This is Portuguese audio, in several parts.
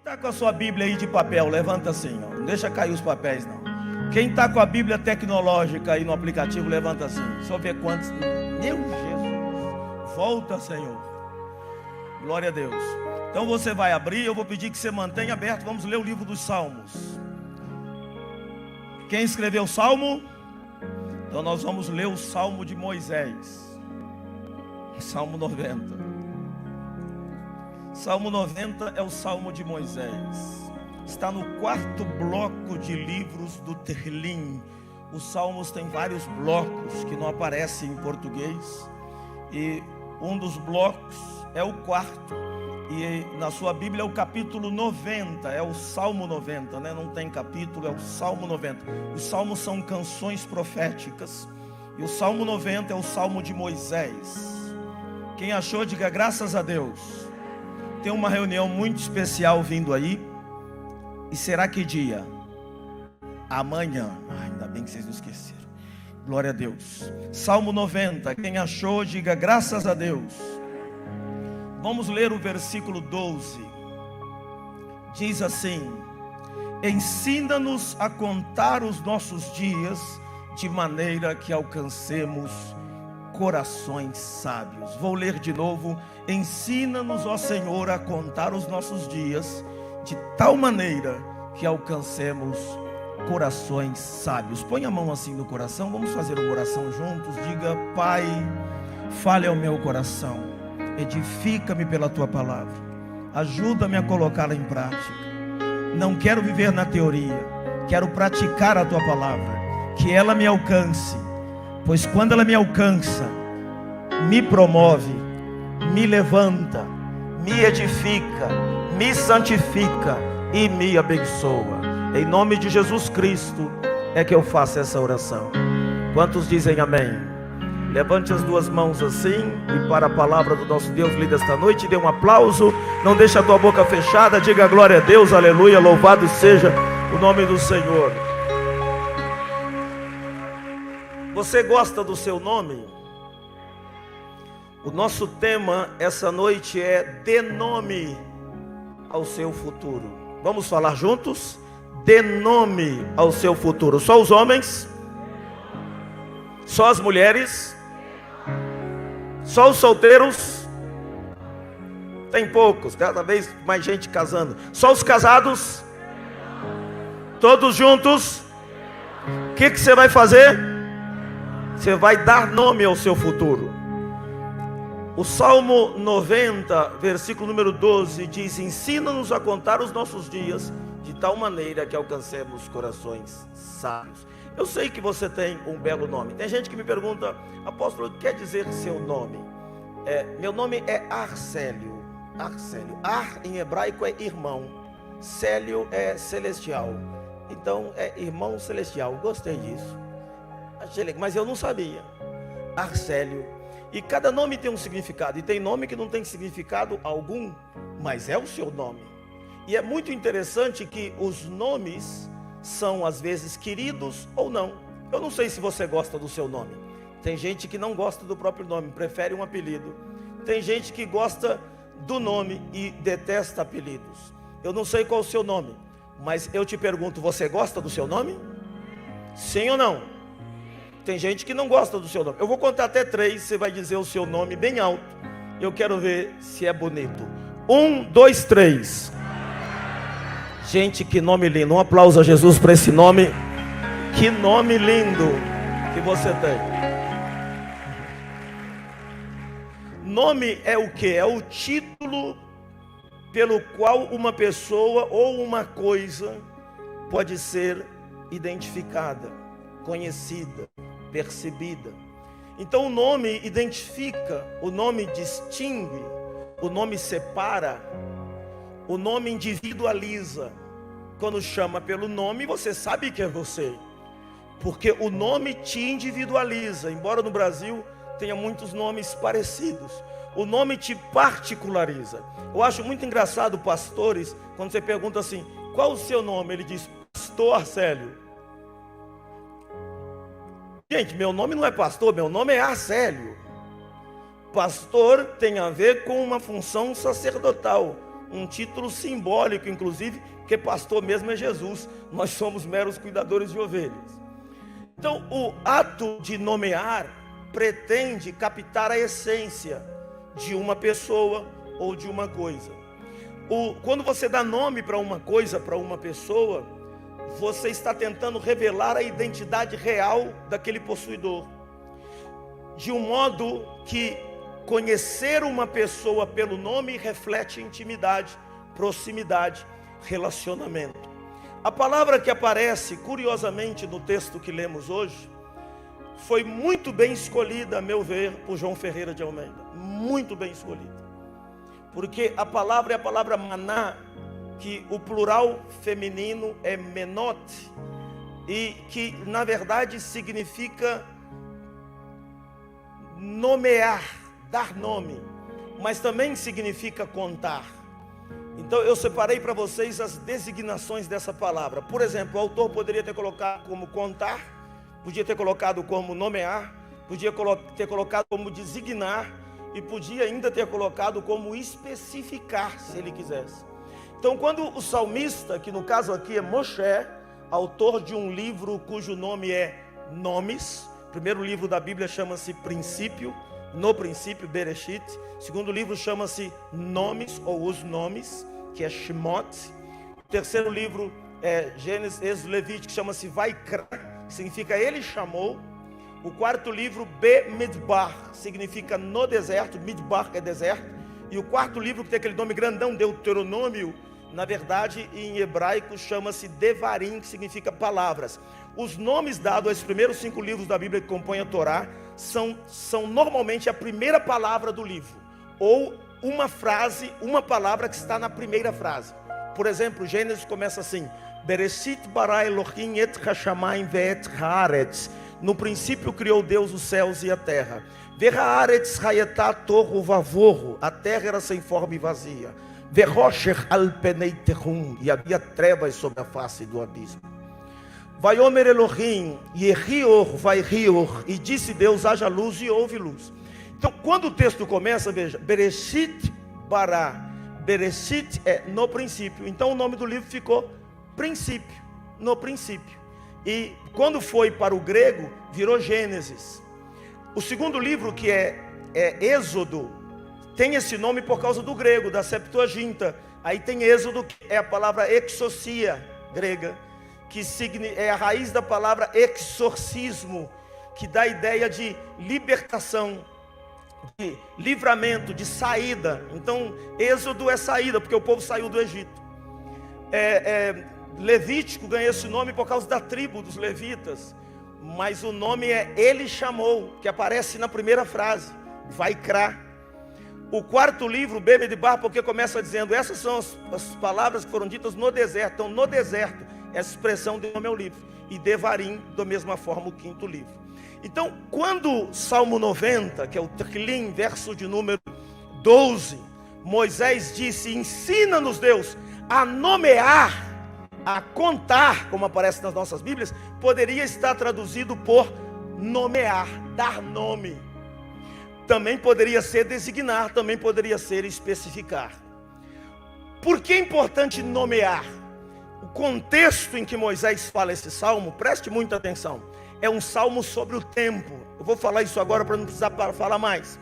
está com a sua Bíblia aí de papel, levanta assim, ó. Não deixa cair os papéis não. Quem está com a Bíblia tecnológica aí no aplicativo, levanta assim. Só ver quantos. Meu Jesus, volta, Senhor. Glória a Deus. Então você vai abrir, eu vou pedir que você mantenha aberto. Vamos ler o livro dos Salmos. Quem escreveu o Salmo? Então nós vamos ler o Salmo de Moisés. Salmo 90. Salmo 90 é o Salmo de Moisés. Está no quarto bloco de livros do Terlim. Os Salmos têm vários blocos que não aparecem em português. E um dos blocos é o quarto. E na sua Bíblia é o capítulo 90. É o Salmo 90, né? Não tem capítulo, é o Salmo 90. Os Salmos são canções proféticas. E o Salmo 90 é o Salmo de Moisés. Quem achou, diga graças a Deus. Tem uma reunião muito especial vindo aí. E será que dia? Amanhã. Ainda bem que vocês não esqueceram. Glória a Deus. Salmo 90. Quem achou, diga graças a Deus. Vamos ler o versículo 12. Diz assim: ensina-nos a contar os nossos dias, de maneira que alcancemos corações sábios. Vou ler de novo. Ensina-nos, ó Senhor, a contar os nossos dias, de tal maneira que alcancemos corações sábios. Põe a mão assim no coração, vamos fazer uma oração juntos. Diga: Pai, fale ao meu coração, edifica-me pela tua palavra, ajuda-me a colocá-la em prática. Não quero viver na teoria, quero praticar a tua palavra, que ela me alcance, pois quando ela me alcança, me promove, me levanta, me edifica, me santifica e me abençoa. Em nome de Jesus Cristo é que eu faço essa oração. Quantos dizem amém? Levante as duas mãos assim e para a palavra do nosso Deus lida esta noite, dê um aplauso. Não deixe a tua boca fechada, diga glória a Deus, aleluia, louvado seja o nome do Senhor. Você gosta do seu nome? O nosso tema essa noite é: dê nome ao seu futuro. Vamos falar juntos? Dê nome ao seu futuro. Só os homens? Só as mulheres? Só os solteiros? Tem poucos, cada vez mais gente casando. Só os casados? Todos juntos? O que você vai fazer? Você vai dar nome ao seu futuro. O Salmo 90, versículo número 12 diz: ensina-nos a contar os nossos dias, de tal maneira que alcancemos corações sábios. Eu sei que você tem um belo nome. Tem gente que me pergunta: apóstolo, o que quer dizer seu nome? Meu nome é Arcélio. Arcélio. Ar em hebraico é irmão. Célio é celestial. Então é irmão celestial. Gostei disso. Achei legal, mas eu não sabia. Arcélio. E cada nome tem um significado. E tem nome que não tem significado algum, mas é o seu nome. E é muito interessante que os nomes são às vezes queridos ou não. Eu não sei se você gosta do seu nome. Tem gente que não gosta do próprio nome, prefere um apelido. Tem gente que gosta do nome e detesta apelidos. Eu não sei qual é o seu nome, mas eu te pergunto: você gosta do seu nome? Sim ou não? Tem gente que não gosta do seu nome. Eu vou contar até 3, você vai dizer o seu nome bem alto. Eu quero ver se é bonito. 1, 2, 3. Gente, que nome lindo. Um aplauso a Jesus para esse nome. Que nome lindo que você tem. Nome é o que? É o título pelo qual uma pessoa ou uma coisa pode ser identificada, conhecida, percebida. Então o nome identifica, o nome distingue, o nome separa, o nome individualiza. Quando chama pelo nome, você sabe que é você, porque o nome te individualiza. Embora no Brasil tenha muitos nomes parecidos, o nome te particulariza. Eu acho muito engraçado pastores, quando você pergunta assim: qual o seu nome? Ele diz: Pastor Arcélio. Gente, meu nome não é pastor, meu nome é Arcélio. Pastor tem a ver com uma função sacerdotal. um título simbólico, inclusive, porque pastor mesmo é Jesus, nós somos meros cuidadores de ovelhas. Então, o ato de nomear pretende captar a essência de uma pessoa ou de uma coisa. Quando você dá nome para uma coisa, para uma pessoa, você está tentando revelar a identidade real daquele possuidor, de um modo que conhecer uma pessoa pelo nome reflete intimidade, proximidade, relacionamento. A palavra que aparece, curiosamente, no texto que lemos hoje, foi muito bem escolhida, a meu ver, por João Ferreira de Almeida. Muito bem escolhida. Porque a palavra é a palavra maná, que o plural feminino é menote, e que na verdade significa nomear, dar nome, mas também significa contar. Então eu separei para vocês as designações dessa palavra. Por exemplo, o autor poderia ter colocado como contar, podia ter colocado como nomear, podia ter colocado como designar, e podia ainda ter colocado como especificar, se ele quisesse. Então, quando o salmista, que no caso aqui é Moshe, autor de um livro cujo nome é Nomes, o primeiro livro da Bíblia chama-se Princípio, no princípio, Bereshit. O segundo livro chama-se Nomes, ou Os Nomes, que é Shemot. O terceiro livro é Gênesis, Êxodo, Levítico, que chama-se Vaikra, que significa Ele Chamou. O quarto livro, Bemidbar, significa no deserto, Midbar é deserto. E o quarto livro, que tem aquele nome grandão, Deuteronômio, na verdade, em hebraico, chama-se Devarim, que significa palavras. Os nomes dados aos primeiros 5 livros da Bíblia que compõem a Torá são normalmente a primeira palavra do livro, ou uma frase, uma palavra que está na primeira frase. Por exemplo, Gênesis começa assim: Bereshit bara Elohim et hashamayim ve'et haaretz. No princípio criou Deus os céus e a terra. Ve'haaretz hayetá tohu vavohu. A terra era sem forma e vazia. Ve'rosher al penei terrum. E havia trevas sobre a face do abismo. Vaiomer Elohim yehior vaihior. E disse Deus: haja luz, e houve luz. Então, quando o texto começa, veja, Bereshit bara. Bereshit é no princípio. Então o nome do livro ficou Princípio, no princípio. E quando foi para o grego, virou Gênesis. O segundo livro, que é Êxodo, tem esse nome por causa do grego, da Septuaginta. Aí tem Êxodo, que é a palavra exorcia grega, que é a raiz da palavra exorcismo, que dá a ideia de libertação, de livramento, de saída. Então Êxodo é saída, porque o povo saiu do Egito. Levítico ganha esse nome por causa da tribo dos levitas, mas o nome é Ele Chamou, que aparece na primeira frase, Vaikra. O quarto livro, Bemidbar, porque começa dizendo: essas são as palavras que foram ditas no deserto. Então no deserto, essa expressão deu nome ao livro. E Devarim, da mesma forma, o quinto livro. Então, quando Salmo 90, que é o Tehillim, verso de número 12, Moisés disse: ensina-nos, Deus, a nomear, a contar, como aparece nas nossas Bíblias, poderia estar traduzido por nomear, dar nome. Também poderia ser designar, também poderia ser especificar. Por que é importante nomear? O contexto em que Moisés fala esse salmo, preste muita atenção, é um salmo sobre o tempo. Eu vou falar isso agora para não precisar falar mais.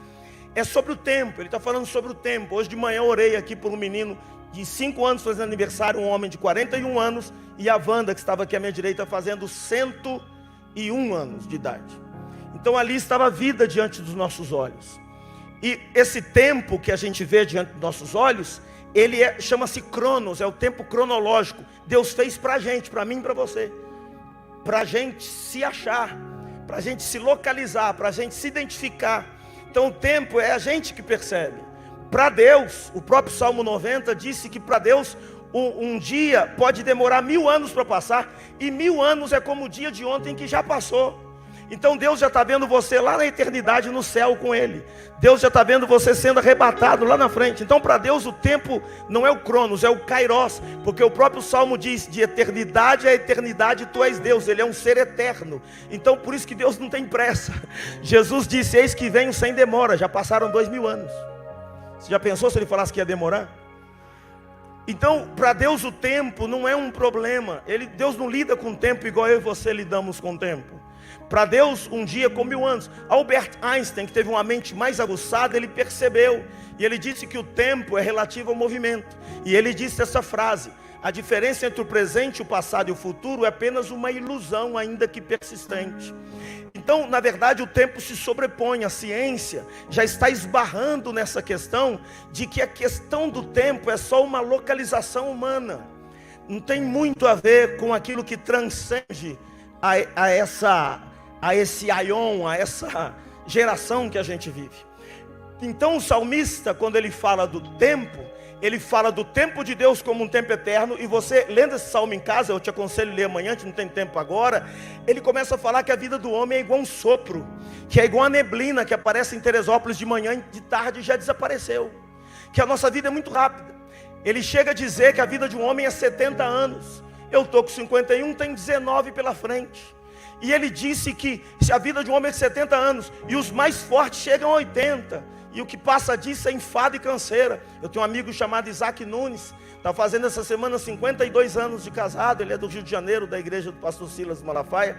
É sobre o tempo, ele está falando sobre o tempo. Hoje de manhã eu orei aqui por um menino de 5 anos fazendo aniversário, um homem de 41 anos, e a Wanda, que estava aqui à minha direita, fazendo 101 anos de idade. Então ali estava a vida diante dos nossos olhos. E esse tempo que a gente vê diante dos nossos olhos, ele chama-se Cronos, é o tempo cronológico. Deus fez para a gente, para mim e para você, para a gente se achar, para a gente se localizar, para a gente se identificar. Então o tempo é a gente que percebe. Para Deus, o próprio Salmo 90 disse que para Deus um dia pode demorar 1000 anos para passar, e 1000 anos é como o dia de ontem que já passou. Então Deus já está vendo você lá na eternidade no céu com Ele. Deus já está vendo você sendo arrebatado lá na frente. Então para Deus o tempo não é o Cronos, é o Kairos, porque o próprio Salmo diz: de eternidade a eternidade tu és Deus. Ele é um ser eterno. Então por isso que Deus não tem pressa. Jesus disse: eis que venho sem demora. Já passaram 2000 anos. Você já pensou se Ele falasse que ia demorar? Então, para Deus o tempo não é um problema. Deus não lida com o tempo igual eu e você lidamos com o tempo. Para Deus, um dia com 1000 anos. Albert Einstein, que teve uma mente mais aguçada, ele percebeu. E ele disse que o tempo é relativo ao movimento. E ele disse essa frase: a diferença entre o presente, o passado e o futuro é apenas uma ilusão, ainda que persistente. Então, na verdade, o tempo se sobrepõe. A ciência já está esbarrando nessa questão de que a questão do tempo é só uma localização humana. Não tem muito a ver com aquilo que transcende a esse aion, a essa geração que a gente vive. Então o salmista, quando ele fala do tempo, ele fala do tempo de Deus como um tempo eterno. E você, lendo esse salmo em casa, eu te aconselho a ler amanhã, a gente não tem tempo agora. Ele começa a falar que a vida do homem é igual um sopro, que é igual a neblina que aparece em Teresópolis de manhã e de tarde já desapareceu. Que a nossa vida é muito rápida. Ele chega a dizer que a vida de um homem é 70 anos. Eu estou com 51, tem 19 pela frente. E ele disse que se a vida de um homem é de 70 anos, e os mais fortes chegam a 80, e o que passa disso é enfado e canseira. Eu tenho um amigo chamado Isaac Nunes, está fazendo essa semana 52 anos de casado. Ele é do Rio de Janeiro, da igreja do pastor Silas Malafaia,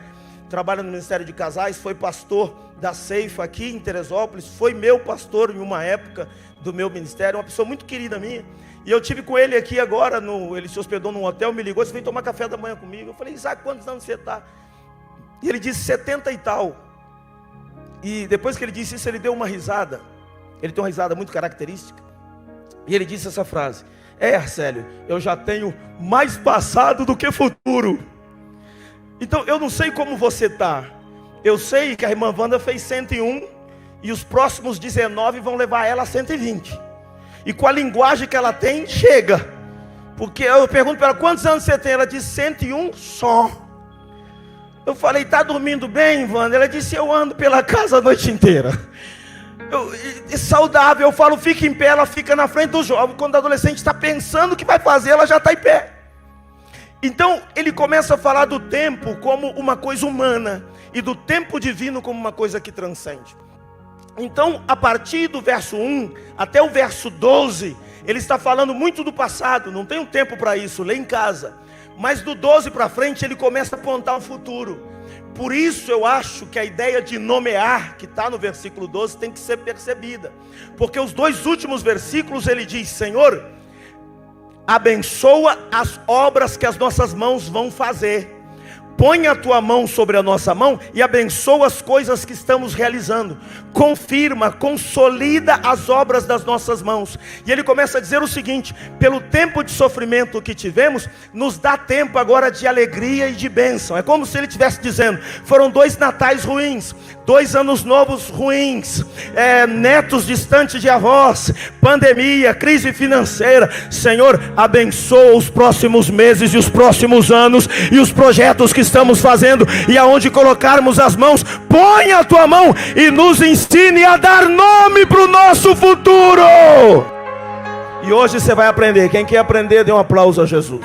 trabalha no Ministério de Casais, foi pastor da Ceifa aqui em Teresópolis, foi meu pastor em uma época do meu ministério, uma pessoa muito querida minha. E eu tive com ele aqui agora, ele se hospedou num hotel, me ligou, você vem tomar café da manhã comigo. Eu falei: Isaac, quantos anos você está? E ele disse 70 e tal. E depois que ele disse isso, ele deu uma risada. Ele tem uma risada muito característica. E ele disse essa frase: Arcélio, eu já tenho mais passado do que futuro. Então eu não sei como você está. Eu sei que a irmã Wanda fez 101, e os próximos 19 vão levar ela a 120. E com a linguagem que ela tem, chega. Porque eu pergunto para ela: quantos anos você tem? Ela diz 101 só. Eu falei: está dormindo bem, Wanda? Ela disse: eu ando pela casa a noite inteira. É saudável. Eu falo: fica em pé. Ela fica na frente do jovem. Quando o adolescente está pensando o que vai fazer, ela já está em pé. Então ele começa a falar do tempo como uma coisa humana, e do tempo divino como uma coisa que transcende. Então, a partir do verso 1 até o verso 12, ele está falando muito do passado. Não tem um tempo para isso, lê em casa. Mas do 12 para frente ele começa a apontar o futuro. Por isso eu acho que a ideia de nomear, que está no versículo 12, tem que ser percebida. Porque os dois últimos versículos ele diz: Senhor, abençoa as obras que as nossas mãos vão fazer. Põe a tua mão sobre a nossa mão e abençoa as coisas que estamos realizando. Confirma, consolida as obras das nossas mãos. E ele começa a dizer o seguinte: pelo tempo de sofrimento que tivemos, nos dá tempo agora de alegria e de bênção. É como se ele estivesse dizendo: foram 2 natais ruins, 2 anos novos ruins, netos distantes de avós, pandemia, crise financeira. Senhor, abençoa os próximos meses e os próximos anos e os projetos que estamos fazendo, e aonde colocarmos as mãos, põe a tua mão e nos ensine a dar nome para o nosso futuro. E hoje você vai aprender. Quem quer aprender, dê um aplauso a Jesus.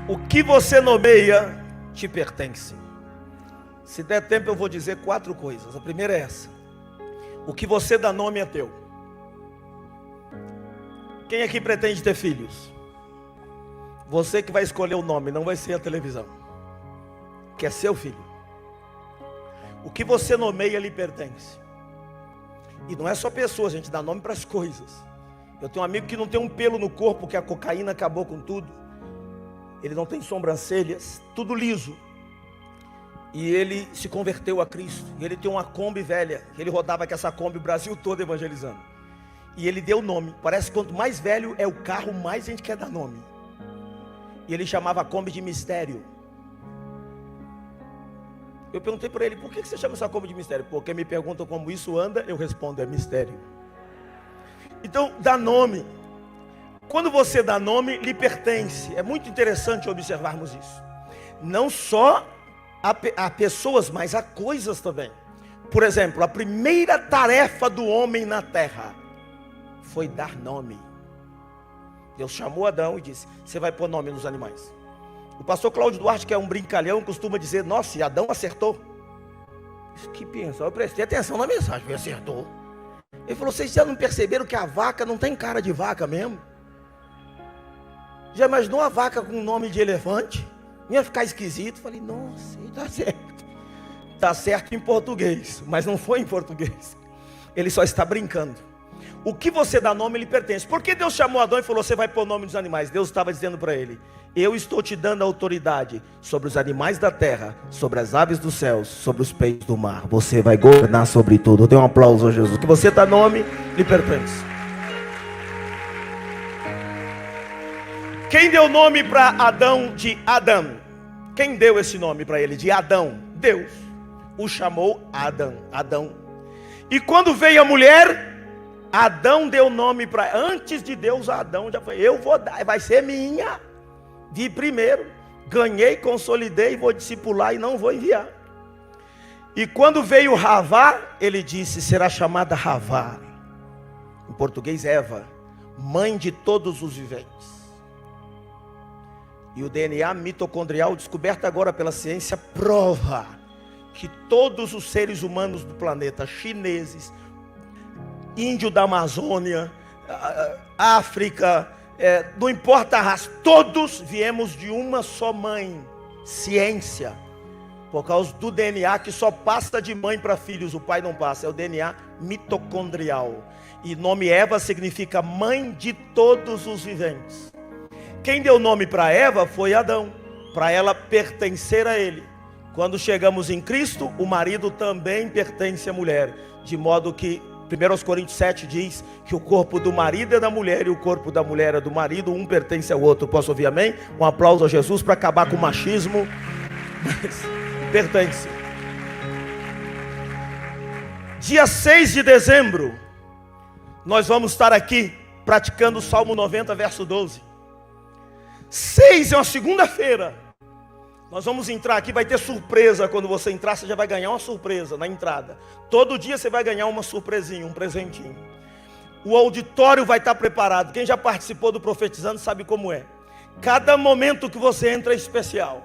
O que você nomeia te pertence. Se der tempo eu vou dizer 4 coisas. A primeira é essa: o que você dá nome é teu. Quem aqui pretende ter filhos? Você que vai escolher o nome, não vai ser a televisão, que é seu filho. O que você nomeia lhe pertence. E não é só pessoas, a gente dá nome para as coisas. Eu tenho um amigo que não tem um pelo no corpo, que a cocaína acabou com tudo. Ele não tem sobrancelhas, tudo liso. E ele se converteu a Cristo. E ele tem uma Kombi velha, ele rodava com essa Kombi o Brasil todo evangelizando. E ele deu nome. Parece que quanto mais velho é o carro, mais a gente quer dar nome. E ele chamava a Kombi de mistério. Eu perguntei para ele: por que você chama essa Kombi de mistério? Porque me perguntam como isso anda, eu respondo: é mistério. Então, dá nome. Quando você dá nome, lhe pertence. É muito interessante observarmos isso. Não só a pessoas, mas a coisas também. Por exemplo, a primeira tarefa do homem na terra foi dar nome. Deus chamou Adão e disse: você vai pôr nome nos animais. O pastor Cláudio Duarte, que é um brincalhão, costuma dizer: nossa, e Adão acertou. Que pensa? Eu prestei atenção na mensagem, me acertou. Ele falou: vocês já não perceberam que a vaca não tem cara de vaca mesmo? Já imaginou a vaca com o nome de elefante? Ia ficar esquisito. Falei: nossa, está certo. Está certo em português, mas não foi em português. Ele só está brincando. O que você dá nome, ele pertence. Por que Deus chamou Adão e falou: você vai pôr o nome dos animais? Deus estava dizendo para ele: eu estou te dando autoridade sobre os animais da terra, sobre as aves dos céus, sobre os peixes do mar. Você vai governar sobre tudo. Dê um aplauso a Jesus. O que você dá nome, lhe pertence. Quem deu nome para Adão de Adão? Quem deu esse nome para ele de Adão? Deus o chamou Adão. E quando veio a mulher, Adão deu nome para... Antes de Deus, Adão já foi: eu vou dar, vai ser minha. Vi primeiro, ganhei, consolidei, vou discipular e não vou enviar. E quando veio Havá, ele disse: será chamada Havá, em português Eva, mãe de todos os viventes. E o DNA mitocondrial, descoberto agora pela ciência, prova que todos os seres humanos do planeta, chineses, índio da Amazônia, África, não importa a raça, todos viemos de uma só mãe. Ciência, por causa do DNA que só passa de mãe para filhos, o pai não passa, é o DNA mitocondrial. E nome Eva significa mãe de todos os viventes. Quem deu nome para Eva foi Adão, para ela pertencer a ele. Quando chegamos em Cristo, o marido também pertence à mulher, de modo que 1 Coríntios 7 diz que o corpo do marido é da mulher e o corpo da mulher é do marido, um pertence ao outro. Posso ouvir amém? Um aplauso a Jesus para acabar com o machismo. Mas pertence. Dia 6 de dezembro, nós vamos estar aqui praticando o Salmo 90, verso 12. 6 é uma segunda-feira. Nós vamos entrar aqui, vai ter surpresa. Quando você entrar, você já vai ganhar uma surpresa na entrada. Todo dia você vai ganhar uma surpresinha, um presentinho. O auditório vai estar preparado. Quem já participou do Profetizando sabe como é. Cada momento que você entra é especial.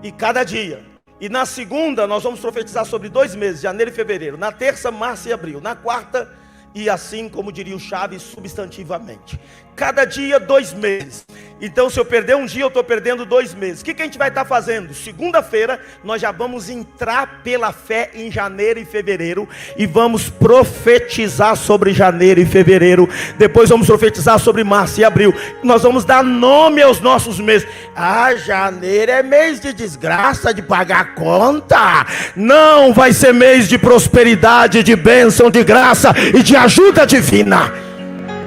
E cada dia. E na segunda nós vamos profetizar sobre 2 meses, janeiro e fevereiro. Na terça, março e abril. Na quarta, e assim como diria o Chaves, substantivamente. Cada dia 2 meses. Então se eu perder um dia, eu estou perdendo 2 meses. O que a gente vai estar fazendo? Segunda-feira nós já vamos entrar pela fé em janeiro e fevereiro. E vamos profetizar sobre janeiro e fevereiro. Depois vamos profetizar sobre março e abril. Nós vamos dar nome aos nossos meses. Ah, janeiro é mês de desgraça, de pagar conta. Não, vai ser mês de prosperidade, de bênção, de graça e de ajuda divina.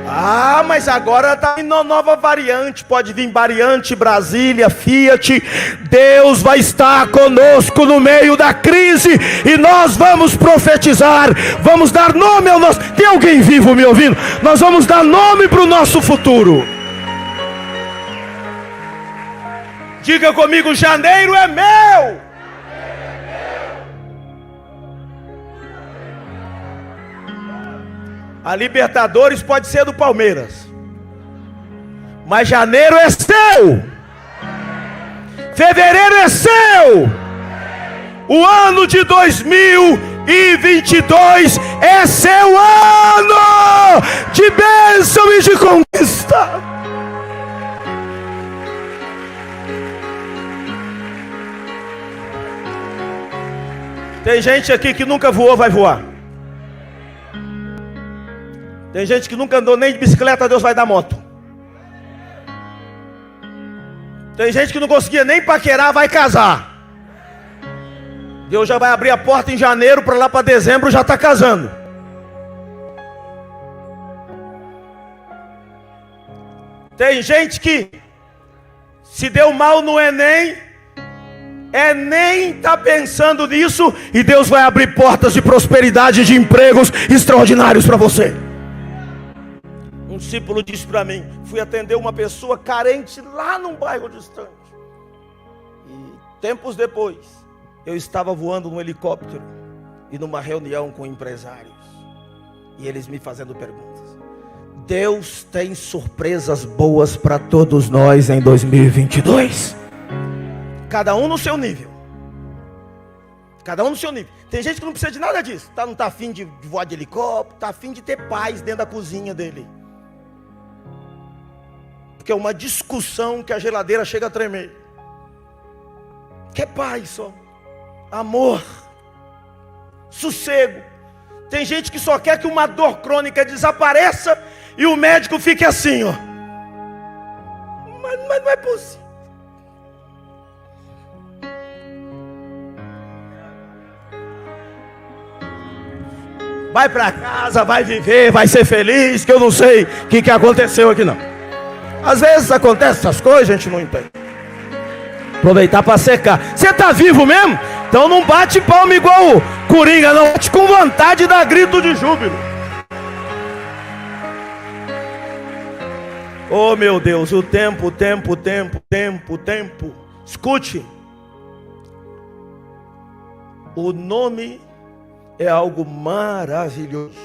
Ah, mas agora está indo nova variante. Pode vir variante Brasília, Fiat. Deus vai estar conosco no meio da crise. E nós vamos profetizar. Vamos dar nome ao nosso... Tem alguém vivo me ouvindo? Nós vamos dar nome para o nosso futuro. Diga comigo: janeiro é meu. A Libertadores pode ser do Palmeiras, mas janeiro é seu. Fevereiro é seu. O ano de 2022 é seu ano de bênção e de conquista. Tem gente aqui que nunca voou, vai voar. Tem gente que nunca andou nem de bicicleta, Deus vai dar moto. Tem gente que não conseguia nem paquerar, vai casar. Deus já vai abrir a porta em janeiro, para lá para dezembro já está casando. Tem gente que se deu mal no Enem está pensando nisso, e Deus vai abrir portas de prosperidade, de empregos extraordinários para você. Um discípulo disse para mim: fui atender uma pessoa carente lá num bairro distante. E tempos depois, eu estava voando num helicóptero e numa reunião com empresários. E eles me fazendo perguntas. Deus tem surpresas boas para todos nós em 2022. Cada um no seu nível. Cada um no seu nível. Tem gente que não precisa de nada disso. Não está afim de voar de helicóptero, está afim de ter paz dentro da cozinha dele. Porque é uma discussão que a geladeira chega a tremer. Quer paz só. Amor. Sossego. Tem gente que só quer que uma dor crônica desapareça e o médico fique assim, ó. Mas não é possível. Vai para casa, vai viver, vai ser feliz, que eu não sei o que aconteceu aqui não. Às vezes acontece essas coisas, a gente não entende. Aproveitar para secar. Você está vivo mesmo? Então não bate palma igual o Coringa, não. Bate com vontade e dá grito de júbilo. Oh meu Deus, o tempo. Escute. O nome é algo maravilhoso.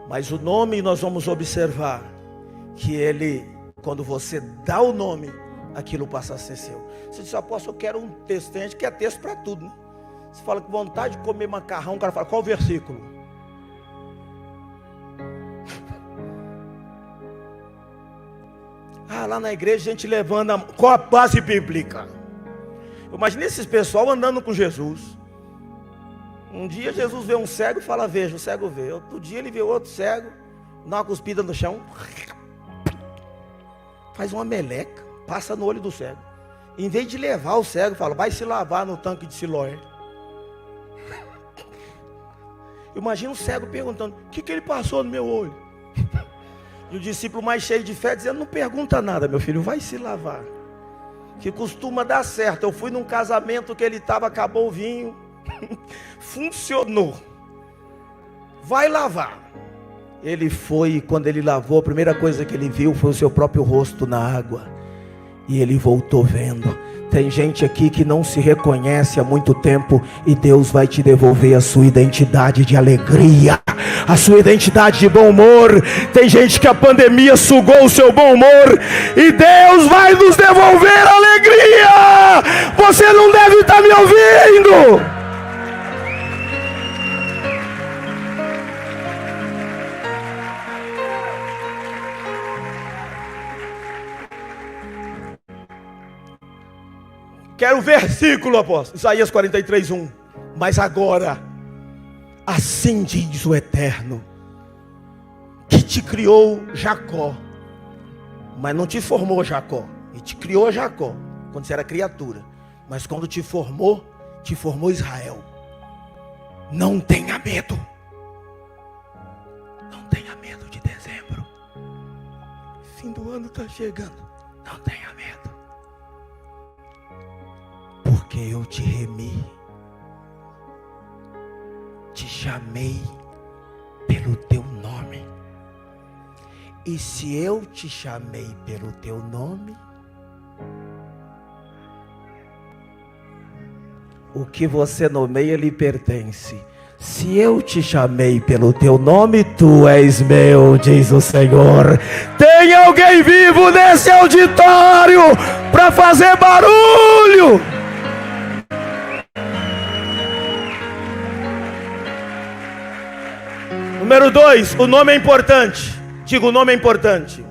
Mas o nome nós vamos observar que ele, quando você dá o nome, aquilo passa a ser seu. Você diz, apóstolo, eu quero um texto. Tem gente que quer texto para tudo, né? Você fala com vontade de comer macarrão, o cara fala, qual o versículo? Lá na igreja a gente levanta, qual a base bíblica? Imagina esses pessoal andando com Jesus. Um dia Jesus vê um cego e fala, veja, o cego vê. Outro dia ele vê outro cego, dá uma cuspida no chão, faz uma meleca, passa no olho do cego. Em vez de levar o cego, fala, vai se lavar no tanque de Siloé. Imagina o cego perguntando, o que ele passou no meu olho? E o discípulo mais cheio de fé dizendo, não pergunta nada, meu filho, vai se lavar. Que costuma dar certo. Eu fui num casamento que ele estava, acabou o vinho. Funcionou. Vai lavar. Ele foi, e quando ele lavou, a primeira coisa que ele viu foi o seu próprio rosto na água. E ele voltou vendo. Tem gente aqui que não se reconhece há muito tempo, e Deus vai te devolver a sua identidade de alegria, a sua identidade de bom humor. Tem gente que a pandemia sugou o seu bom humor, e Deus vai nos devolver a alegria. Você não deve estar me ouvindo. Quero o versículo, apóstolo. Isaías 43:1. Mas agora, assim diz o Eterno, que te criou Jacó, mas não te formou Jacó. Ele te criou Jacó quando você era criatura, mas quando te formou Israel. Não tenha medo. Não tenha medo de dezembro. Fim do ano está chegando. Não tenha medo. Porque eu te remi, te chamei pelo teu nome. E se eu te chamei pelo teu nome, o que você nomeia lhe pertence. Se eu te chamei pelo teu nome, tu és meu, diz o Senhor. Tem alguém vivo nesse auditório para fazer barulho? Número 2, o nome é importante. Diga, o nome é importante.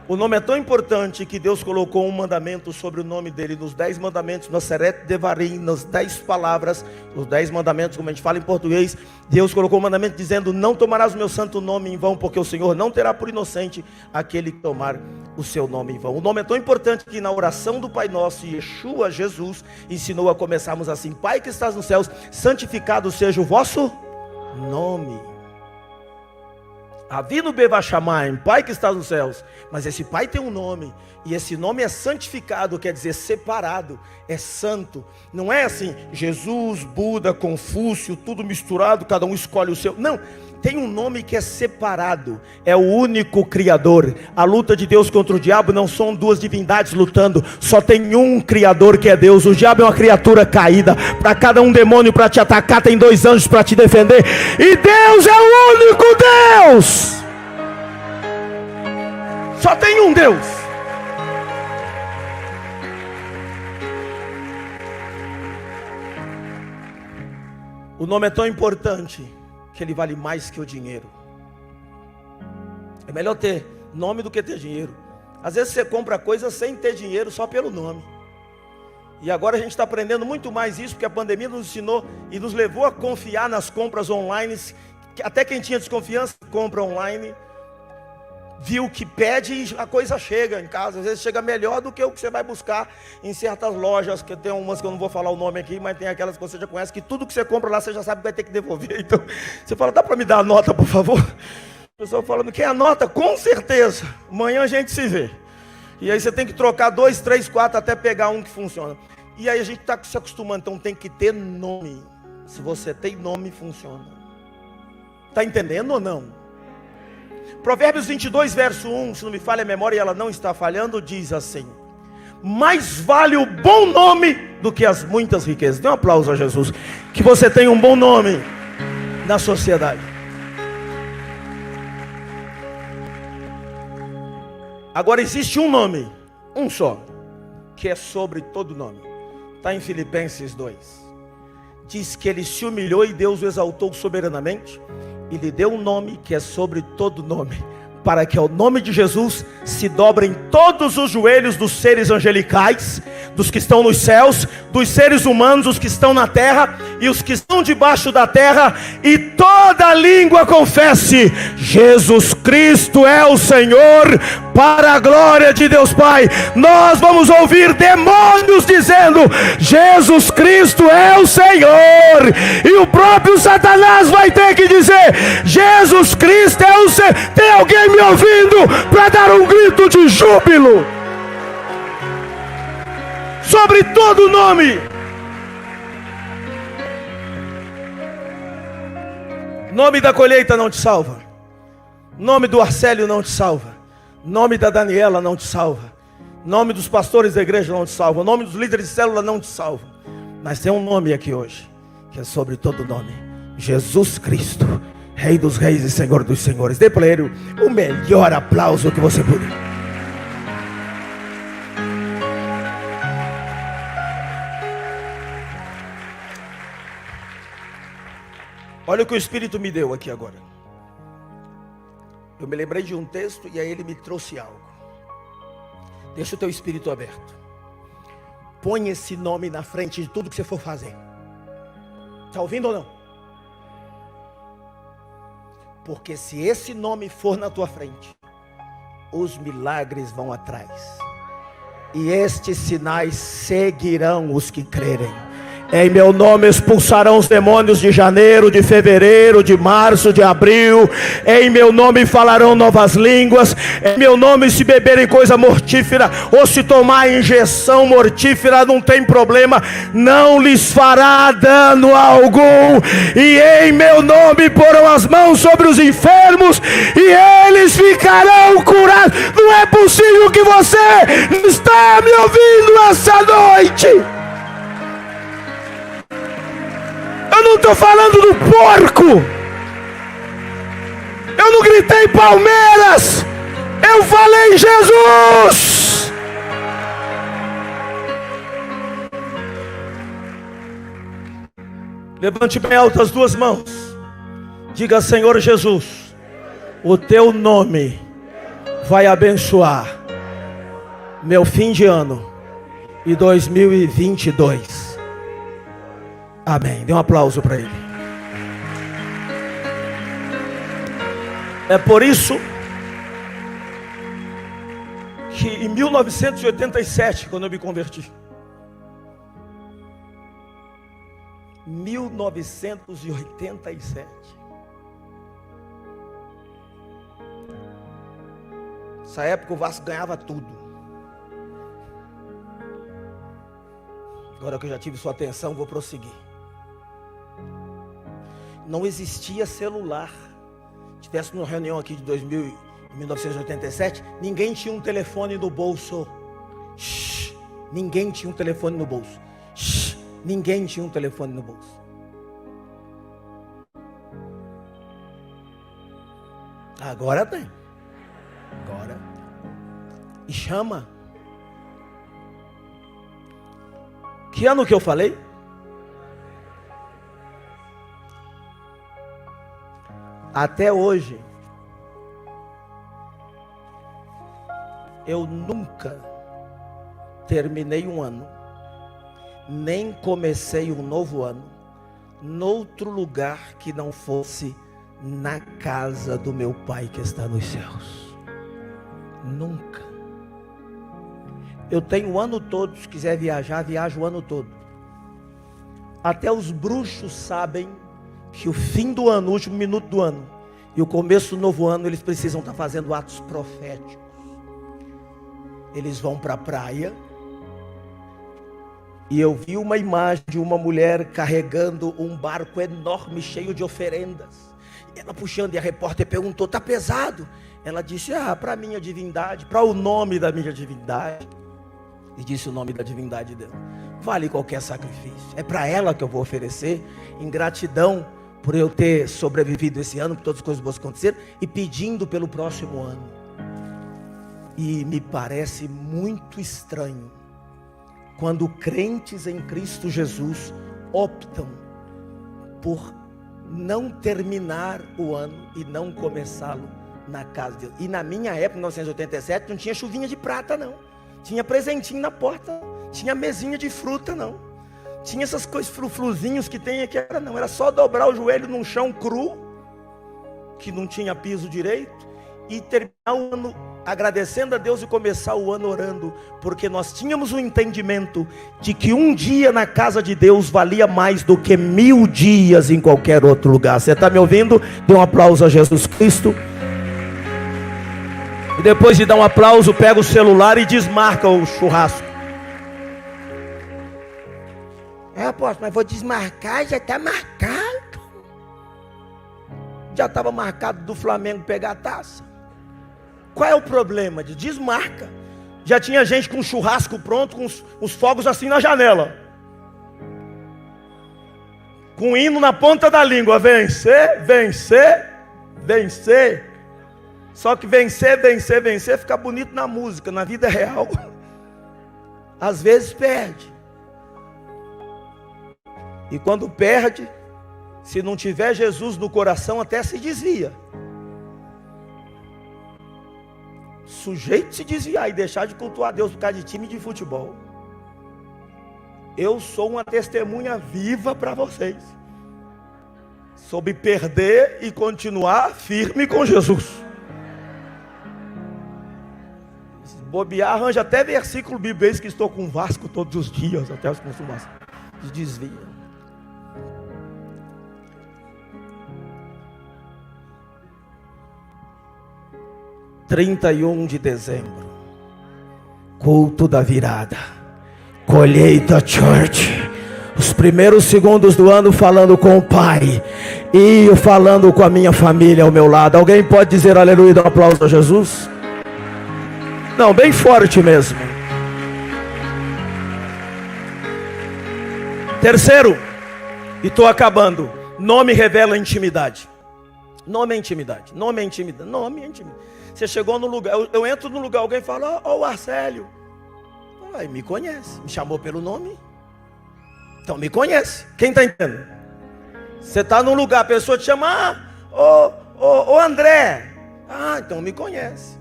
O nome é tão importante que Deus colocou um mandamento sobre o nome dele. Nos 10 mandamentos, no Seret Devarim, nas 10 palavras, os 10 mandamentos, como a gente fala em português, Deus colocou um mandamento dizendo, não tomarás o meu santo nome em vão, porque o Senhor não terá por inocente aquele que tomar o seu nome em vão. O nome é tão importante que na oração do Pai Nosso, Yeshua, Jesus, ensinou a começarmos assim, Pai que estás nos céus, santificado seja o vosso nome. Avinu Bevashamayim, Pai que está nos céus. Mas esse Pai tem um nome, e esse nome é santificado, quer dizer separado, é santo. Não é assim, Jesus, Buda, Confúcio, tudo misturado, cada um escolhe o seu. Não, tem um nome que é separado, é o único Criador. A luta de Deus contra o diabo não são duas divindades lutando, só tem um Criador que é Deus. O diabo é uma criatura caída, para cada um demônio para te atacar tem 2 anjos para te defender, e Deus é o único Deus. Só tem um Deus. O nome é tão importante que ele vale mais que o dinheiro. É melhor ter nome do que ter dinheiro. Às vezes você compra coisas sem ter dinheiro só pelo nome. E agora a gente está aprendendo muito mais isso, porque a pandemia nos ensinou e nos levou a confiar nas compras online. Até quem tinha desconfiança, compra online, viu que pede e a coisa chega em casa. Às vezes chega melhor do que o que você vai buscar em certas lojas, que tem umas que eu não vou falar o nome aqui, mas tem aquelas que você já conhece, que tudo que você compra lá você já sabe que vai ter que devolver. Então você fala, dá para me dar a nota, por favor? O pessoal falando, quem anota? Com certeza, amanhã a gente se vê. E aí você tem que trocar 2, 3, 4 até pegar um que funciona. E aí a gente está se acostumando, então tem que ter nome. Se você tem nome, funciona. Está entendendo ou não? Provérbios 22, verso 1, se não me falha a memória e ela não está falhando, diz assim: mais vale o bom nome do que as muitas riquezas. Dê um aplauso a Jesus. Que você tenha um bom nome na sociedade. Agora existe um nome, um só, que é sobre todo nome. Está em Filipenses 2. Diz que ele se humilhou e Deus o exaltou soberanamente e lhe deu um nome que é sobre todo nome, para que ao nome de Jesus se dobrem todos os joelhos dos seres angelicais, dos que estão nos céus, dos seres humanos, os que estão na terra e os que estão debaixo da terra, e toda língua confesse: Jesus Cristo é o Senhor, para a glória de Deus Pai. Nós vamos ouvir demônios dizendo: Jesus Cristo é o Senhor, e o próprio Satanás vai ter que dizer: Jesus Cristo é o Senhor. Tem alguém me ouvindo para dar um grito de júbilo? Sobre todo nome. Nome da colheita não te salva. Nome do Arcélio não te salva. Nome da Daniela não te salva. Nome dos pastores da igreja não te salva. Nome dos líderes de célula não te salva. Mas tem um nome aqui hoje, que é sobre todo nome: Jesus Cristo, Rei dos reis e Senhor dos senhores. Dê para ele o melhor aplauso que você puder. Olha o que o Espírito me deu aqui agora. Eu me lembrei de um texto e aí ele me trouxe algo. Deixa o teu espírito aberto. Põe esse nome na frente de tudo que você for fazer. Está ouvindo ou não? Porque se esse nome for na tua frente, os milagres vão atrás. E estes sinais seguirão os que crerem. Em meu nome expulsarão os demônios de janeiro, de fevereiro, de março, de abril. Em meu nome falarão novas línguas. Em meu nome, se beberem coisa mortífera ou se tomar injeção mortífera, não tem problema, não lhes fará dano algum. E em meu nome porão as mãos sobre os enfermos e eles ficarão curados. Não é possível que você está me ouvindo essa noite. Eu não estou falando do porco. Eu não gritei Palmeiras. Eu falei Jesus. Levante bem alto as duas mãos. Diga: Senhor Jesus, o teu nome vai abençoar meu fim de ano e 2022. Amém. Dê um aplauso para ele. É por isso que em 1987, quando eu me converti, 1987, nessa época o Vasco ganhava tudo. Agora que eu já tive sua atenção, vou prosseguir. Não existia celular. Se tivesse numa reunião aqui de 1987, ninguém tinha um telefone no bolso. Shhh, ninguém tinha um telefone no bolso. Shhh, ninguém tinha um telefone no bolso. Agora tem. Agora. E chama. Que ano que eu falei? Até hoje, eu nunca terminei um ano, nem comecei um novo ano, noutro lugar que não fosse na casa do meu Pai que está nos céus. Nunca. Eu tenho o ano todo, se quiser viajar, viajo o ano todo. Até os bruxos sabem que o fim do ano, o último minuto do ano, e o começo do novo ano, eles precisam estar fazendo atos proféticos. Eles vão para a praia, e eu vi uma imagem de uma mulher carregando um barco enorme, cheio de oferendas. Ela puxando, e a repórter perguntou: está pesado? Ela disse: para a minha divindade, para o nome da minha divindade. E disse o nome da divindade dela: vale qualquer sacrifício, é para ela que eu vou oferecer, em gratidão por eu ter sobrevivido esse ano, por todas as coisas boas que aconteceram, e pedindo pelo próximo ano. E me parece muito estranho quando crentes em Cristo Jesus optam por não terminar o ano e não começá-lo na casa de Deus. E na minha época, em 1987, não tinha chuvinha de prata não, tinha presentinho na porta, tinha mesinha de fruta não, tinha essas coisas frufruzinhos que tem aqui, não, era só dobrar o joelho num chão cru, que não tinha piso direito, e terminar o ano agradecendo a Deus e começar o ano orando, porque nós tínhamos o entendimento de que um dia na casa de Deus valia mais do que 1000 dias em qualquer outro lugar. Você está me ouvindo? Dê um aplauso a Jesus Cristo. E depois de dar um aplauso, pega o celular e desmarca o churrasco. Apóstolo, mas vou desmarcar, já está marcado. Já estava marcado do Flamengo pegar a taça. Qual é o problema? Desmarca. Já tinha gente com churrasco pronto, com os fogos assim na janela, com o hino na ponta da língua: vencer, vencer, vencer. Só que vencer, vencer, vencer fica bonito na música, na vida real às vezes perde. E quando perde, se não tiver Jesus no coração, até se desvia. Sujeito se desviar e deixar de cultuar Deus por causa de time de futebol. Eu sou uma testemunha viva para vocês, sobre perder e continuar firme com Jesus. Se bobear, arranja até versículo bíblico que estou com o Vasco todos os dias, até os consumados. Desvia. – 31 de dezembro, culto da virada, colheita church, os primeiros segundos do ano falando com o Pai, e eu falando com a minha família ao meu lado. Alguém pode dizer aleluia e dar um aplauso a Jesus? Não, bem forte mesmo. Terceiro, e estou acabando, nome revela intimidade. Nome é intimidade, nome é intimidade, nome é intimidade. Você chegou no lugar, eu entro no lugar, alguém fala: ó, o Arcélio. Aí me conhece, me chamou pelo nome, então me conhece. Quem está entendendo? Você está num lugar, a pessoa te chama: ô André. Então me conhece.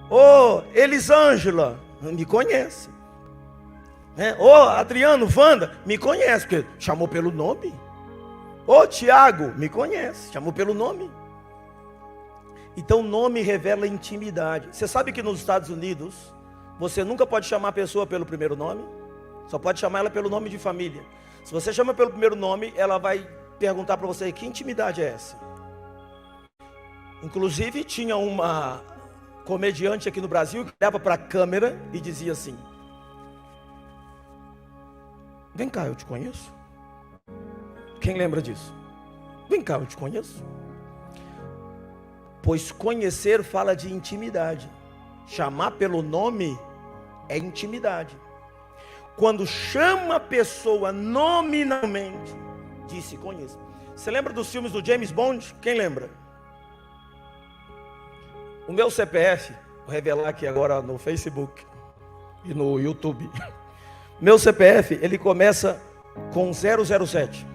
Ô Elisângela, me conhece. Ô Adriano, Wanda, me conhece, porque chamou pelo nome. Ô Tiago, me conhece, chamou pelo nome. Então nome revela intimidade. Você sabe que nos Estados Unidos você nunca pode chamar a pessoa pelo primeiro nome, só pode chamar ela pelo nome de família. Se você chama pelo primeiro nome, ela vai perguntar para você: que intimidade é essa? Inclusive tinha uma comediante aqui no Brasil que olhava para a câmera e dizia assim: vem cá, eu te conheço. Quem lembra disso? Vem cá, eu te conheço. Pois conhecer fala de intimidade. Chamar pelo nome é intimidade. Quando chama a pessoa nominalmente, disse conheço. Você lembra dos filmes do James Bond? Quem lembra? O meu CPF, vou revelar aqui agora no Facebook e no YouTube. Meu CPF, ele começa com 007.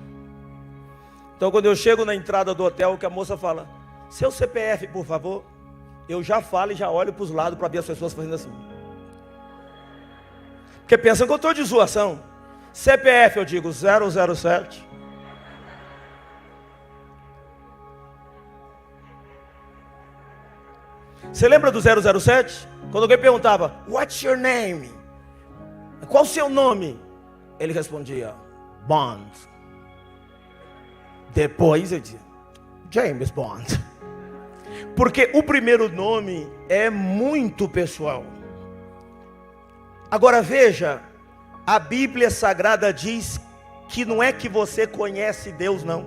Então quando eu chego na entrada do hotel, que a moça fala: Seu CPF, por favor. Eu já falo e já olho para os lados para ver as pessoas fazendo assim. Porque pensam que eu estou de zoação. CPF, eu digo 007. Você lembra do 007? Quando alguém perguntava, what's your name? Qual o seu nome? Ele respondia, Bond. Depois eu dizia, James Bond. Porque o primeiro nome é muito pessoal. Agora veja, a Bíblia Sagrada diz que não é que você conhece Deus, não.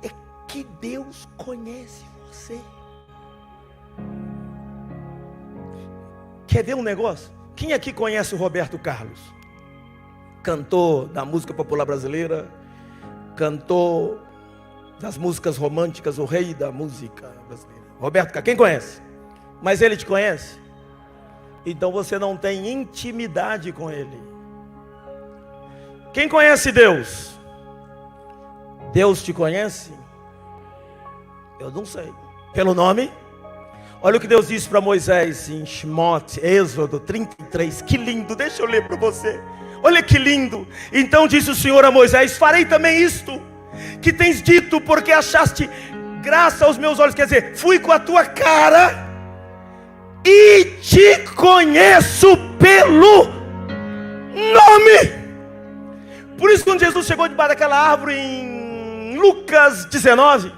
É que Deus conhece você. Quer ver um negócio? Quem aqui conhece o Roberto Carlos? Cantor da música popular brasileira, cantor das músicas românticas, o rei da música brasileira. Roberto Carlos, quem conhece? Mas ele te conhece? Então você não tem intimidade com ele. Quem conhece Deus? Deus te conhece? Eu não sei. Pelo nome? Olha o que Deus disse para Moisés em Shemot, Êxodo 33. Que lindo, deixa eu ler para você. Olha que lindo. Então disse o Senhor a Moisés, farei também isto que tens dito, porque achaste graça aos meus olhos. Quer dizer, fui com a tua cara e te conheço pelo nome. Por isso quando Jesus chegou debaixo daquela árvore em Lucas 19,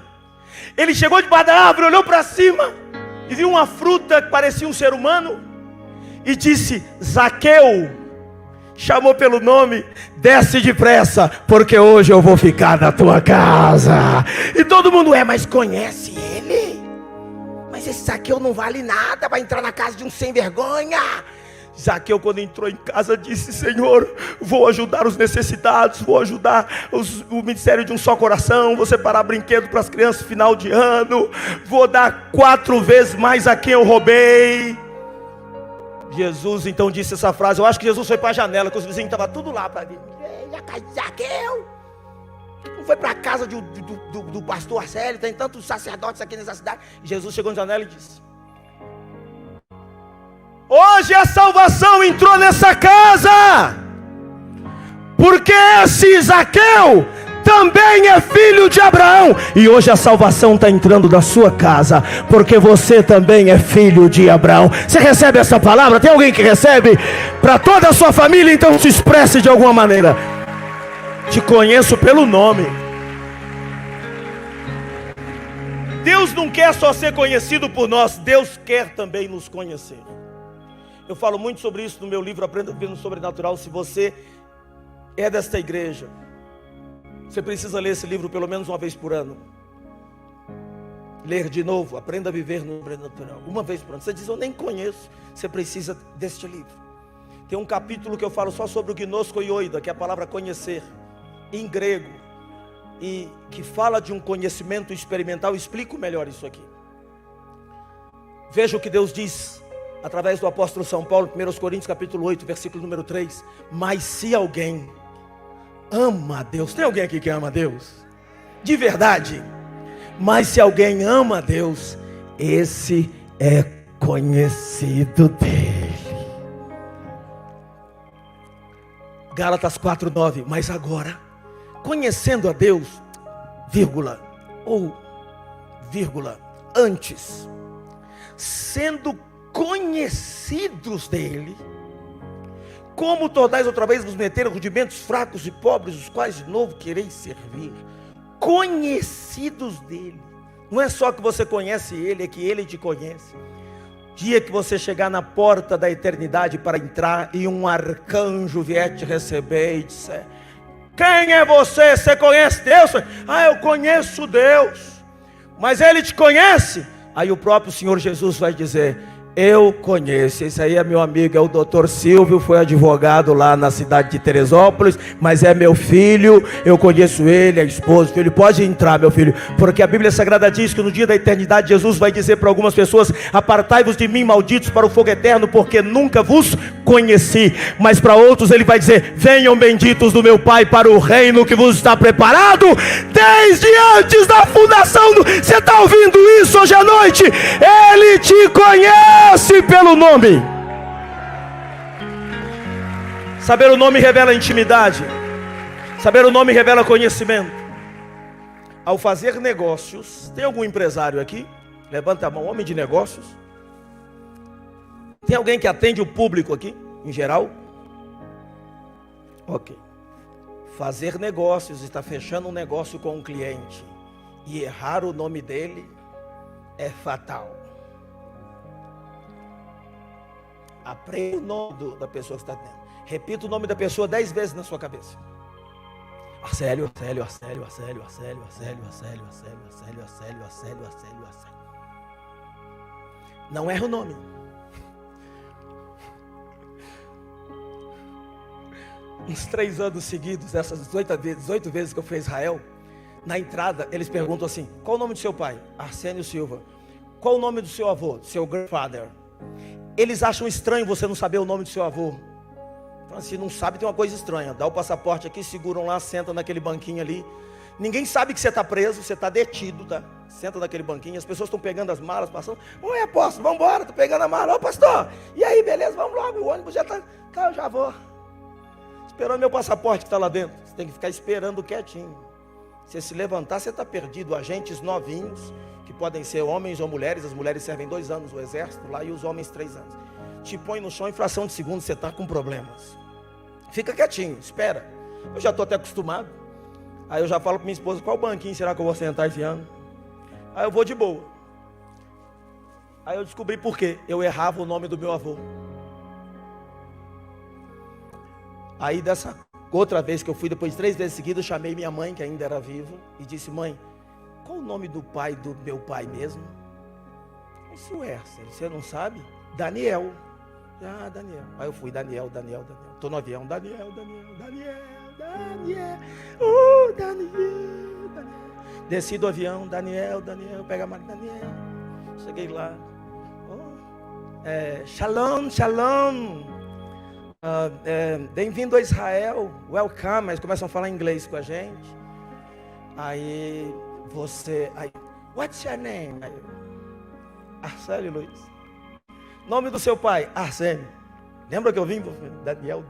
ele chegou debaixo da árvore, olhou para cima e viu uma fruta que parecia um ser humano e disse, Zaqueu, chamou pelo nome, desce depressa, porque hoje eu vou ficar na tua casa. E todo mundo, mas conhece ele? Mas esse Zaqueu não vale nada, vai entrar na casa de um sem vergonha. Zaqueu, quando entrou em casa, disse, Senhor, vou ajudar os necessitados, vou ajudar o ministério de um só coração, vou separar brinquedo para as crianças final de ano, vou dar 4 vezes mais a quem eu roubei. Jesus então disse essa frase. Eu acho que Jesus foi para a janela, que os vizinhos estavam tudo lá para ver. Zaqueu não foi para a casa do pastor Arcélio, tem tantos sacerdotes aqui nessa cidade. Jesus chegou na janela e disse, hoje a salvação entrou nessa casa, porque esse Zaqueu também é filho de Abraão. E hoje a salvação está entrando na sua casa, porque você também é filho de Abraão. Você recebe essa palavra? Tem alguém que recebe? Para toda a sua família, então se expresse de alguma maneira. Te conheço pelo nome. Deus não quer só ser conhecido por nós, Deus quer também nos conhecer. Eu falo muito sobre isso no meu livro Aprenda a Viver no Sobrenatural. Se você é desta igreja, você precisa ler esse livro pelo menos uma vez por ano. Ler de novo, Aprenda a Viver no Sobrenatural, uma vez por ano. Você diz, eu nem conheço. Você precisa deste livro. Tem um capítulo que eu falo só sobre o gnosko ioida, que é a palavra conhecer, em grego, e que fala de um conhecimento experimental. Eu explico melhor isso aqui. Veja o que Deus diz através do apóstolo São Paulo, 1 Coríntios capítulo 8, versículo número 3. Mas se alguém ama a Deus, tem alguém aqui que ama a Deus? De verdade. Mas se alguém ama a Deus, esse é conhecido dele. Gálatas 4:9. Mas agora, conhecendo a Deus, vírgula, ou vírgula, antes, sendo conhecidos dele, como tornais outra vez vos meter rudimentos fracos e pobres, os quais de novo quereis servir. Conhecidos dele. Não é só que você conhece ele, é que ele te conhece. Dia que você chegar na porta da eternidade para entrar, e um arcanjo vier te receber e disser, quem é você? Você conhece Deus? Eu conheço Deus. Mas ele te conhece? Aí o próprio Senhor Jesus vai dizer, Eu conheço, esse aí é meu amigo, é o doutor Silvio, foi advogado lá na cidade de Teresópolis, mas é meu filho, eu conheço ele, a esposa, filho, pode entrar meu filho, porque a Bíblia Sagrada diz que no dia da eternidade Jesus vai dizer para algumas pessoas: apartai-vos de mim, malditos, para o fogo eterno, porque nunca vos conheci. Mas para outros ele vai dizer: venham benditos do meu Pai para o reino que vos está preparado desde antes da fundação do... Você está ouvindo isso hoje à noite? Ele te conhece pelo nome. Saber o nome revela intimidade. Saber o nome revela conhecimento. Ao fazer negócios, tem algum empresário aqui? Levanta a mão, homem de negócios. Tem alguém que atende o público aqui, em geral? Ok. Fazer negócios, está fechando um negócio com um cliente e errar o nome dele é fatal. Aprenda o nome da pessoa que está dentro. Repita o nome da pessoa 10 vezes na sua cabeça. Arcélio, Arcélio, Arcélio, Arcélio, Arcélio, Arcélio, Arcélio, Arcélio, Arcélio, Arcélio, Arcélio, Arcélio, Arcélio. Não erra o nome. Uns 3 anos seguidos, essas 18 vezes que eu fui a Israel, na entrada eles perguntam assim: qual o nome do seu pai? Arsênio Silva. Qual o nome do seu avô? Seu grandfather. Eles acham estranho você não saber o nome do seu avô. Então, assim, não sabe, tem uma coisa estranha. Dá o passaporte aqui, seguram lá, senta naquele banquinho ali. Ninguém sabe que você está preso, você está detido, tá? Senta naquele banquinho, as pessoas estão pegando as malas, passando. Oi, apóstolo, vamos embora, estou pegando a mala. Ô, pastor, e aí, beleza, vamos logo, o ônibus já está. Tá, eu já vou. Esperando meu passaporte que está lá dentro. Você tem que ficar esperando quietinho. Se se levantar, você está perdido. Agentes novinhos, que podem ser homens ou mulheres. As mulheres servem 2 anos o exército lá e os homens 3 anos. Te põe no chão em fração de segundo, você está com problemas. Fica quietinho, espera. Eu já estou até acostumado. Aí eu já falo para minha esposa: qual banquinho será que eu vou sentar esse ano? Aí eu vou de boa. Aí eu descobri por quê. Eu errava o nome do meu avô. Aí dessa outra vez que eu fui, depois de 3 vezes seguidas, eu chamei minha mãe, que ainda era viva, e disse: mãe, qual o nome do pai do meu pai mesmo? Eu disse: ué, você não sabe? Daniel. Ah, Daniel. Aí eu fui: Daniel. Estou no avião: Daniel. Daniel. Desci do avião: Daniel. Pega a mala: Daniel. Cheguei lá: Shalom. Bem-vindo a Israel, welcome. Eles começam a falar inglês com a gente. Aí what's your name? Arcélio Luiz. Nome do seu pai? Arsênio. Lembra que eu vim? Daniel.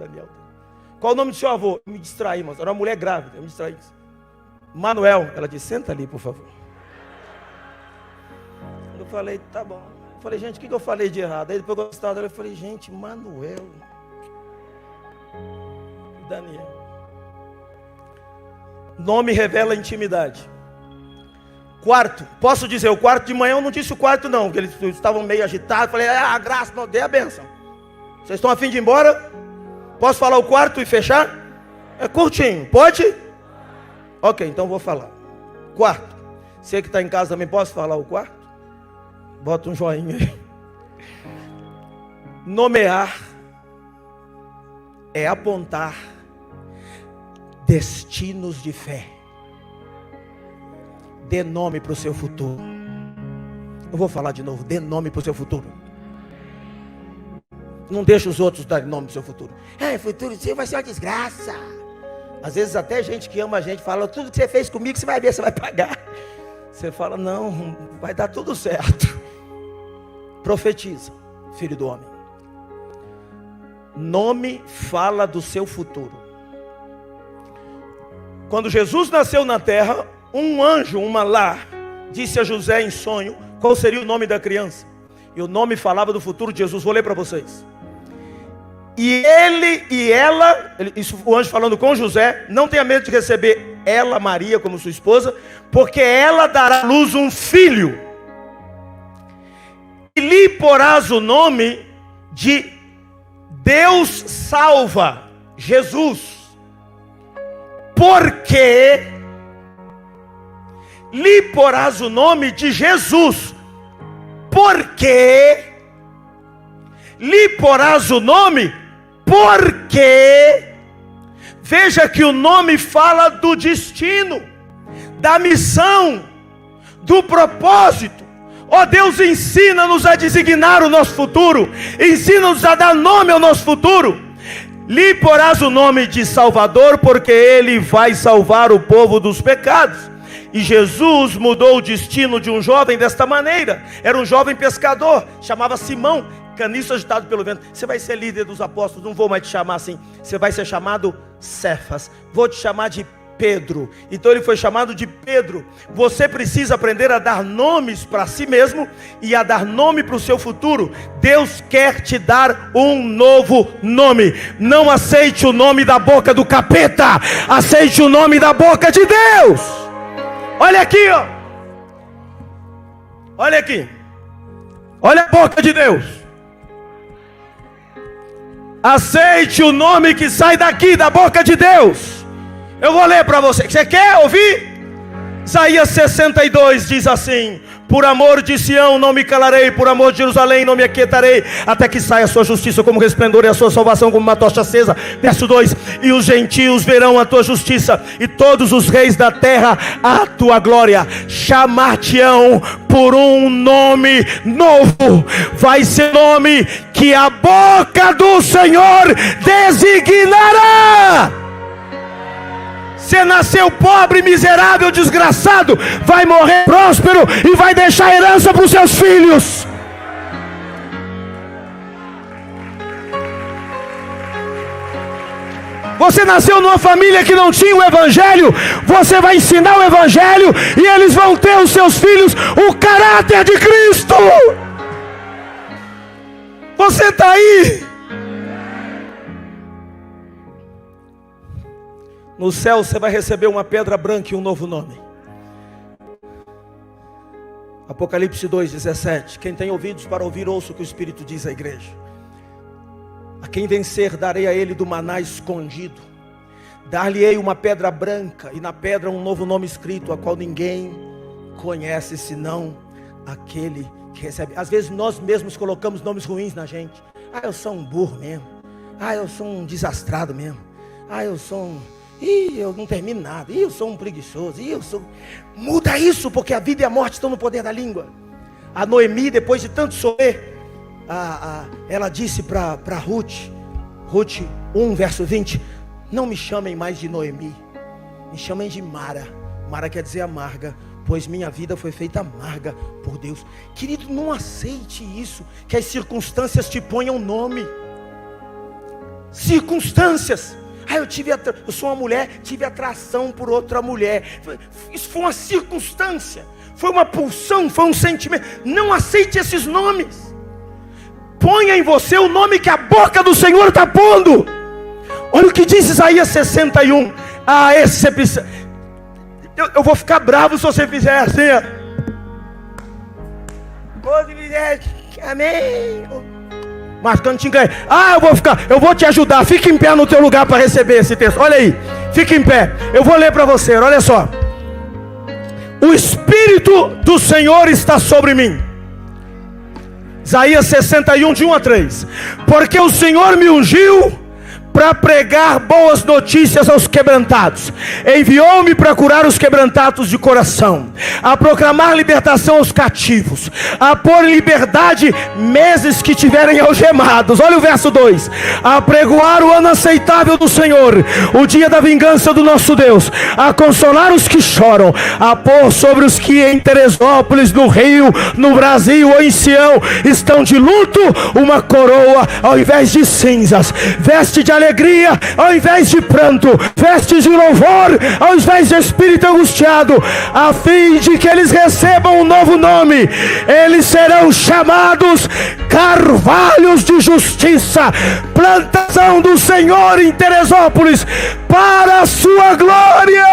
Qual o nome do seu avô? Eu me distraí, mas era uma mulher grávida, eu me distraí. Manuel. Ela disse: senta ali, por favor. Eu falei: tá bom. Eu falei: gente, o que eu falei de errado? Aí depois eu falei: gente, Manuel, Daniel. Nome revela intimidade. Quarto, posso dizer, o quarto de manhã eu não disse o quarto não, porque eles estavam meio agitados. Falei: a graça, não, dê a bênção. Vocês estão a fim de ir embora? Posso falar o quarto e fechar? É curtinho, pode? Ok, então vou falar. Quarto, você que está em casa também, posso falar o quarto? Bota um joinha aí. Nomear é apontar destinos de fé. Dê nome para o seu futuro. Eu vou falar de novo: dê nome para o seu futuro. Não deixe os outros dar nome para o seu futuro. Futuro seu vai ser uma desgraça. Às vezes até gente que ama a gente fala: tudo que você fez comigo, você vai ver, você vai pagar. Você fala: não, vai dar tudo certo. Profetiza, filho do homem. Nome fala do seu futuro. Quando Jesus nasceu na terra, um anjo, uma lá, disse a José em sonho qual seria o nome da criança. E o nome falava do futuro de Jesus. Vou ler para vocês. E ele e ela, isso o anjo falando com José: não tenha medo de receber ela, Maria, como sua esposa, porque ela dará à luz um filho, e lhe porás o nome de Deus salva, Jesus. Porque lhe porás o nome de Jesus, porque lhe porás o nome, porque, veja que o nome fala do destino, da missão, do propósito. Ó Deus, ensina-nos a designar o nosso futuro, ensina-nos a dar nome ao nosso futuro. Lhe porás o nome de Salvador, porque Ele vai salvar o povo dos pecados. E Jesus mudou o destino de um jovem desta maneira. Era um jovem pescador, chamava Simão, caniço agitado pelo vento. Você vai ser líder dos apóstolos, não vou mais te chamar assim. Você vai ser chamado Cefas, vou te chamar de Pedro. Então ele foi chamado de Pedro. Você precisa aprender a dar nomes para si mesmo e a dar nome para o seu futuro. Deus quer te dar um novo nome. Não aceite o nome da boca do capeta, aceite o nome da boca de Deus. Olha aqui, ó. Olha aqui. Olha a boca de Deus. Aceite o nome que sai daqui, da boca de Deus. Eu vou ler para você. Você quer ouvir? Isaías 62 diz assim: por amor de Sião não me calarei, por amor de Jerusalém não me aquietarei, até que saia a sua justiça como resplendor e a sua salvação como uma tocha acesa. Verso 2: e os gentios verão a tua justiça, e todos os reis da terra a tua glória. Chamar-te-ão por um nome novo, vai ser nome que a boca do Senhor designará. Você nasceu pobre, miserável, desgraçado, vai morrer próspero e vai deixar herança para os seus filhos. Você nasceu numa família que não tinha o evangelho, você vai ensinar o evangelho e eles vão ter, os seus filhos, o caráter de Cristo. Você está aí. No céu você vai receber uma pedra branca e um novo nome. Apocalipse 2:17. Quem tem ouvidos para ouvir, ouça o que o Espírito diz à igreja. A quem vencer, darei a ele do maná escondido. Dar-lhe-ei uma pedra branca, e na pedra um novo nome escrito, a qual ninguém conhece, senão aquele que recebe. Às vezes nós mesmos colocamos nomes ruins na gente. Ah, eu sou um burro mesmo. Ah, eu sou um desastrado mesmo. Ah, eu sou um... eu não termino nada. Eu sou um preguiçoso. Eu sou... Muda isso, porque a vida e a morte estão no poder da língua. A Noemi, depois de tanto sofrer, ela disse para Ruth 1, verso 20: não me chamem mais de Noemi, me chamem de Mara. Mara quer dizer amarga, pois minha vida foi feita amarga por Deus. Querido, não aceite isso, que as circunstâncias te ponham nome. Circunstâncias. Eu sou uma mulher, tive atração por outra mulher. Isso foi uma circunstância, foi uma pulsão, foi um sentimento. Não aceite esses nomes. Ponha em você o nome que a boca do Senhor está pondo. Olha o que diz Isaías 61. Esse você precisa. Eu vou ficar bravo se você fizer assim, ó. Amém. Mas quando te enganei, eu vou te ajudar. Fique em pé no teu lugar para receber esse texto. Olha aí, fique em pé. Eu vou ler para você, olha só. O Espírito do Senhor está sobre mim. Isaías 61, de 1 a 3. Porque o Senhor me ungiu para pregar boas notícias aos quebrantados. Enviou-me para curar os quebrantados de coração, a proclamar libertação aos cativos, a pôr em liberdade meses que tiverem algemados. Olha o verso 2: a pregoar o ano aceitável do Senhor, o dia da vingança do nosso Deus, a consolar os que choram, a pôr sobre os que em Teresópolis, no Rio, no Brasil ou em Sião estão de luto, uma coroa ao invés de cinzas, veste de alegria ao invés de pranto, vestes de louvor ao invés de espírito angustiado, a fim de que eles recebam um novo nome. Eles serão chamados carvalhos de justiça, plantação do Senhor em Teresópolis, para a sua glória.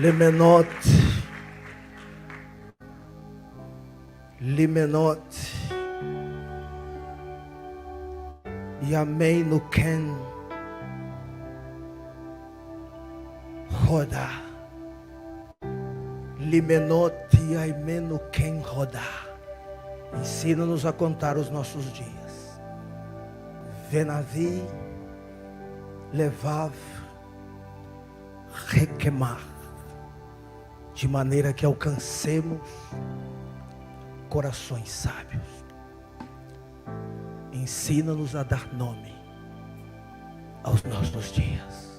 Limenot, Yameinu ken roda. Limenoti yaimenu ken roda. Ensina-nos a contar os nossos dias. Venavi, levav, requemar. De maneira que alcancemos corações sábios. Ensina-nos a dar nome aos nossos dias.